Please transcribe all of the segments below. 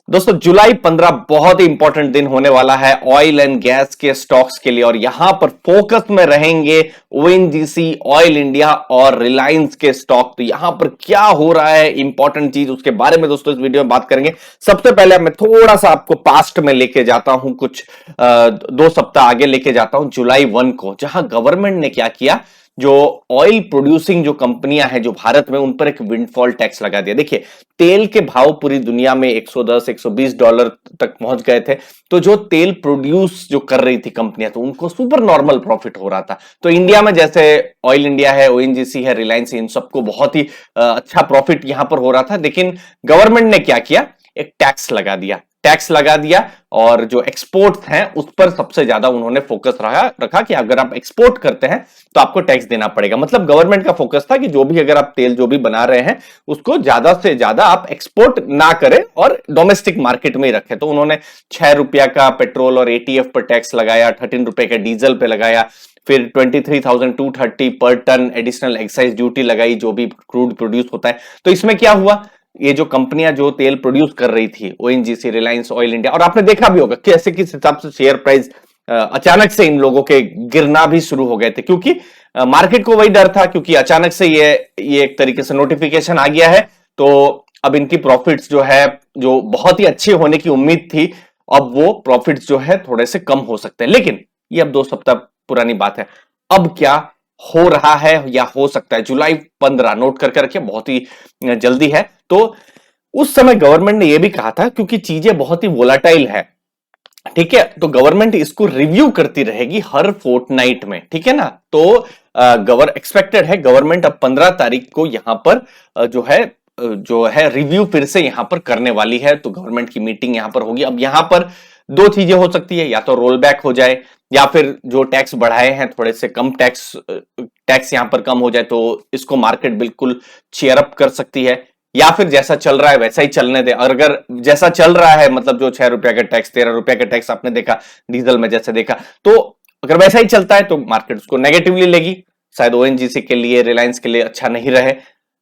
दोस्तों जुलाई 15 बहुत ही इंपॉर्टेंट दिन होने वाला है ऑयल एंड गैस के स्टॉक्स के लिए और यहां पर फोकस में रहेंगे ओएनजीसी, ऑयल इंडिया और रिलायंस के स्टॉक। तो यहां पर क्या हो रहा है इंपॉर्टेंट चीज, उसके बारे में दोस्तों इस वीडियो में बात करेंगे। सबसे पहले मैं थोड़ा सा आपको पास्ट में लेके जाता हूं, कुछ 2 सप्ताह आगे लेके जाता हूं, जुलाई 1 को, जहां गवर्नमेंट ने क्या किया, जो ऑयल प्रोड्यूसिंग जो कंपनियां हैं जो भारत में, उन पर एक विंडफॉल टैक्स लगा दिया। देखिए तेल के भाव पूरी दुनिया में 110 120 डॉलर तक पहुंच गए थे, तो जो तेल प्रोड्यूस जो कर रही थी कंपनियां, तो उनको सुपर नॉर्मल प्रॉफिट हो रहा था। तो इंडिया में जैसे ऑयल इंडिया है, ओएनजीसी है, रिलायंस है, इन सबको बहुत ही अच्छा प्रॉफिट यहां पर हो रहा था। लेकिन गवर्नमेंट ने क्या किया, एक टैक्स लगा दिया और जो एक्सपोर्ट हैं उस पर सबसे ज्यादा उन्होंने फोकस रखा कि अगर आप एक्सपोर्ट करते हैं तो आपको टैक्स देना पड़ेगा। मतलब गवर्नमेंट का फोकस था कि जो भी, अगर आप तेल जो भी बना रहे हैं उसको ज्यादा से ज्यादा आप एक्सपोर्ट ना करें और डोमेस्टिक मार्केट में ही रखें। तो उन्होंने 6 रुपया का पेट्रोल और एटीएफ पर टैक्स लगाया, 13 रुपए का डीजल पे लगाया, फिर 23,230 पर टन एडिशनल एक्साइज ड्यूटी लगाई जो भी क्रूड प्रोड्यूस होता है। तो इसमें क्या हुआ, ये जो कंपनियां जो तेल प्रोड्यूस कर रही थी, ओएनजीसी, रिलायंस, ऑयल इंडिया, और आपने देखा भी होगा कैसे किस हिसाब से शेयर प्राइस अचानक से इन लोगों के गिरना भी शुरू हो गए थे, क्योंकि मार्केट को वही डर था, क्योंकि अचानक से ये एक तरीके से नोटिफिकेशन आ गया है। तो अब इनकी प्रॉफिट्स जो है, जो बहुत ही अच्छे होने की उम्मीद थी, अब वो प्रॉफिट्स जो है थोड़े से कम हो सकते हैं। लेकिन ये अब 2 सप्ताह पुरानी बात है। अब क्या हो रहा है या हो सकता है, जुलाई 15 नोट कर करके, बहुत ही जल्दी है। तो उस समय गवर्नमेंट ने यह भी कहा था, क्योंकि चीजें बहुत ही वोलाटाइल है, ठीक है, तो गवर्नमेंट इसको रिव्यू करती रहेगी हर फोर्टनाइट में, ठीक है ना। तो एक्सपेक्टेड है गवर्नमेंट अब 15 तारीख को यहां पर जो है रिव्यू फिर से यहां पर करने वाली है। तो गवर्नमेंट की मीटिंग यहां पर होगी। अब यहां पर 2 चीजें हो सकती है, या तो रोल बैक हो जाए, या फिर जो टैक्स बढ़ाए हैं थोड़े से कम टैक्स यहां पर कम हो जाए, तो इसको मार्केट बिल्कुल चेयर अप कर सकती है, या फिर जैसा चल रहा है वैसा ही चलने दे। और अगर जैसा चल रहा है, मतलब जो 6 रुपया का टैक्स, 13 रुपया का टैक्स आपने देखा डीजल में जैसे देखा, तो अगर वैसा ही चलता है तो मार्केट उसको नेगेटिवली लेगी। शायद ओएनजीसी के लिए, रिलायंस के लिए अच्छा नहीं रहे।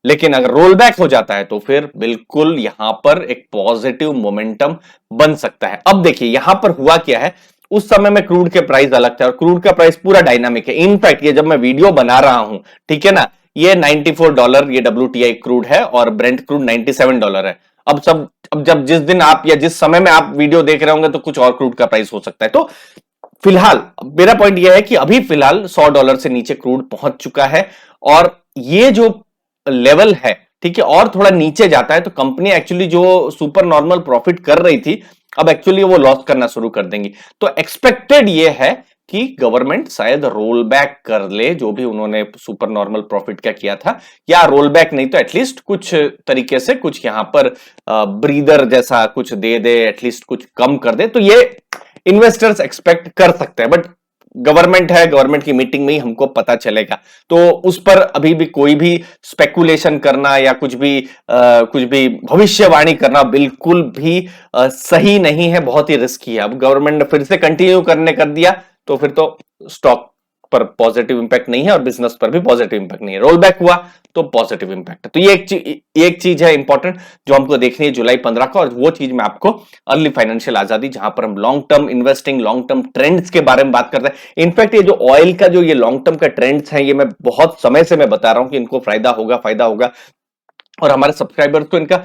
लेकिन अगर रोल बैक हो जाता है तो फिर बिल्कुल यहां पर एक पॉजिटिव मोमेंटम बन सकता है। अब देखिए यहां पर हुआ क्या है, उस समय में क्रूड के प्राइस अलग थे और क्रूड का प्राइस पूरा डायनामिक है। इनफैक्ट ये जब मैं वीडियो बना रहा हूं, ठीक है ना, ये $94 ये WTI क्रूड है और ब्रेंट क्रूड $97 है। अब जब जिस दिन आप या जिस समय में आप वीडियो देख रहे होंगे तो कुछ और क्रूड का प्राइस हो सकता है। तो फिलहाल मेरा पॉइंट यह है कि अभी फिलहाल $100 से नीचे क्रूड पहुंच चुका है और ये जो लेवल है, ठीक है, और थोड़ा नीचे जाता है तो कंपनी एक्चुअली जो सुपर नॉर्मल प्रॉफिट कर रही थी, अब एक्चुअली वो लॉस करना शुरू कर देंगी। तो एक्सपेक्टेड ये है कि गवर्नमेंट शायद रोल बैक कर ले जो भी उन्होंने सुपर नॉर्मल प्रॉफिट का किया था, या रोल बैक नहीं तो एटलीस्ट कुछ तरीके से कुछ यहां पर ब्रीदर जैसा कुछ दे दे, एटलीस्ट कुछ कम कर दे। तो ये इन्वेस्टर्स एक्सपेक्ट कर सकते हैं, बट गवर्नमेंट है, गवर्नमेंट की मीटिंग में ही हमको पता चलेगा। तो उस पर अभी भी कोई भी स्पेकुलेशन करना या कुछ भी भविष्यवाणी करना बिल्कुल भी सही नहीं है, बहुत ही रिस्की है। अब गवर्नमेंट ने फिर से कंटिन्यू करने कर दिया तो फिर तो स्टॉक पर पॉजिटिव इंपैक्ट नहीं है और बिजनेस पर भी पॉजिटिव इंपैक्ट नहीं है। रोल बैक हुआ तो पॉजिटिव इंपैक्ट है। तो ये एक चीज है इंपॉर्टेंट जो हमको देखनी है जुलाई 15 का, और वो चीज मैं आपको अर्ली फाइनेंशियल आजादी, जहां पर हम long term investing, long term trends के बारे में बात करते हैं। इनफैक्ट ये जो ऑयल का जो ये लॉन्ग टर्म का ट्रेंड्स है, ये मैं बहुत समय से मैं बता रहा हूं कि इनको फायदा होगा, और हमारे सब्सक्राइबर्स को इनका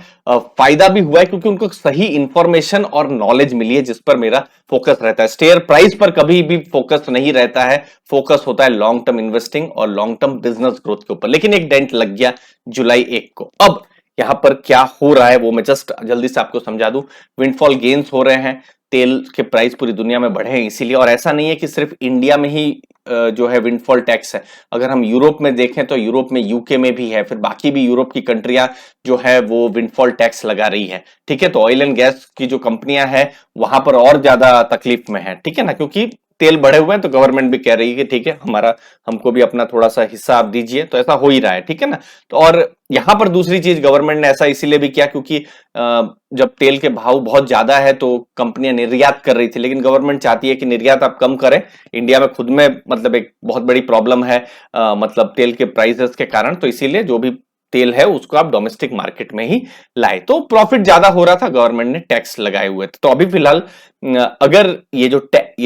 फायदा भी हुआ है, क्योंकि उनको सही इंफॉर्मेशन और नॉलेज मिली है, जिस पर मेरा फोकस रहता है। शेयर प्राइस पर कभी भी फोकस नहीं रहता है, फोकस होता है लॉन्ग टर्म इन्वेस्टिंग और लॉन्ग टर्म बिजनेस ग्रोथ के ऊपर। लेकिन एक डेंट लग गया जुलाई 1 को। अब यहां पर क्या हो रहा है वो मैं जस्ट जल्दी से आपको समझा दूं। विंडफॉल गेन्स हो रहे हैं, तेल के प्राइस पूरी दुनिया में बढ़े हैं इसीलिए, और ऐसा नहीं है कि सिर्फ इंडिया में ही जो है विंडफॉल टैक्स है। अगर हम यूरोप में देखें तो यूरोप में, यूके में भी है, फिर बाकी भी यूरोप की कंट्रियां जो है वो विंडफॉल टैक्स लगा रही है, ठीक है। तो ऑयल एंड गैस की जो कंपनियां हैं वहां पर और ज्यादा तकलीफ में है, ठीक है ना, क्योंकि तेल बढ़े हुए हैं। तो गवर्नमेंट भी कह रही है कि ठीक है, हमको भी अपना थोड़ा सा हिस्सा आप दीजिए। तो ऐसा हो ही रहा है, ठीक है ना। तो और यहां पर दूसरी चीज, गवर्नमेंट ने ऐसा इसीलिए भी किया क्योंकि जब तेल के भाव बहुत ज्यादा है तो कंपनियां निर्यात कर रही थी, लेकिन गवर्नमेंट चाहती है कि निर्यात आप कम करें। इंडिया में खुद में मतलब एक बहुत बड़ी प्रॉब्लम है, मतलब तेल के प्राइसेस के कारण। तो इसीलिए जो भी तेल है उसको आप डोमेस्टिक मार्केट में ही लाए, तो प्रॉफिट ज्यादा हो रहा था, गवर्नमेंट ने टैक्स लगाए हुए थे। तो अभी फिलहाल अगर ये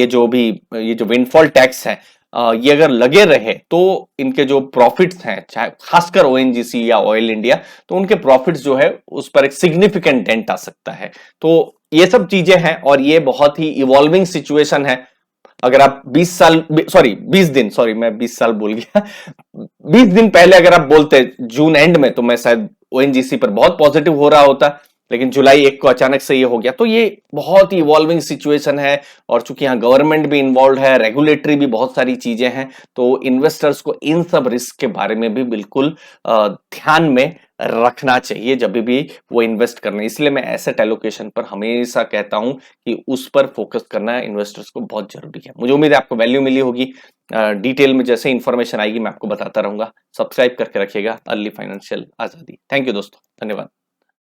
जो विंडफॉल टैक्स है ये अगर लगे रहे तो इनके जो प्रॉफिट्स हैं, चाहे खासकर ओएनजीसी या ऑयल इंडिया, तो उनके प्रॉफिट्स जो है उस पर एक सिग्निफिकेंट डेंट आ सकता है। तो ये सब चीजें हैं और ये बहुत ही इवॉल्विंग सिचुएशन है। अगर आप 20 दिन, सॉरी मैं 20 साल बोल गया 20 दिन पहले अगर आप बोलते जून एंड में, तो मैं शायद ओएनजीसी पर बहुत पॉजिटिव हो रहा होता, लेकिन जुलाई 1 को अचानक से ये हो गया। तो ये बहुत ही इवॉल्विंग सिचुएशन है और चूंकि यहाँ गवर्नमेंट भी इन्वॉल्व है, रेगुलेटरी भी बहुत सारी चीजें हैं, तो इन्वेस्टर्स को इन सब रिस्क के बारे में भी बिल्कुल ध्यान में रखना चाहिए जब भी वो इन्वेस्ट करना है। इसलिए मैं एसेट एलोकेशन पर हमेशा कहता हूं कि उस पर फोकस करना इन्वेस्टर्स को बहुत जरूरी है। मुझे उम्मीद है आपको वैल्यू मिली होगी। डिटेल में जैसे इंफॉर्मेशन आएगी मैं आपको बताता रहूंगा। सब्सक्राइब करके रखिएगा अर्ली फाइनेंशियल आजादी। थैंक यू दोस्तों, धन्यवाद।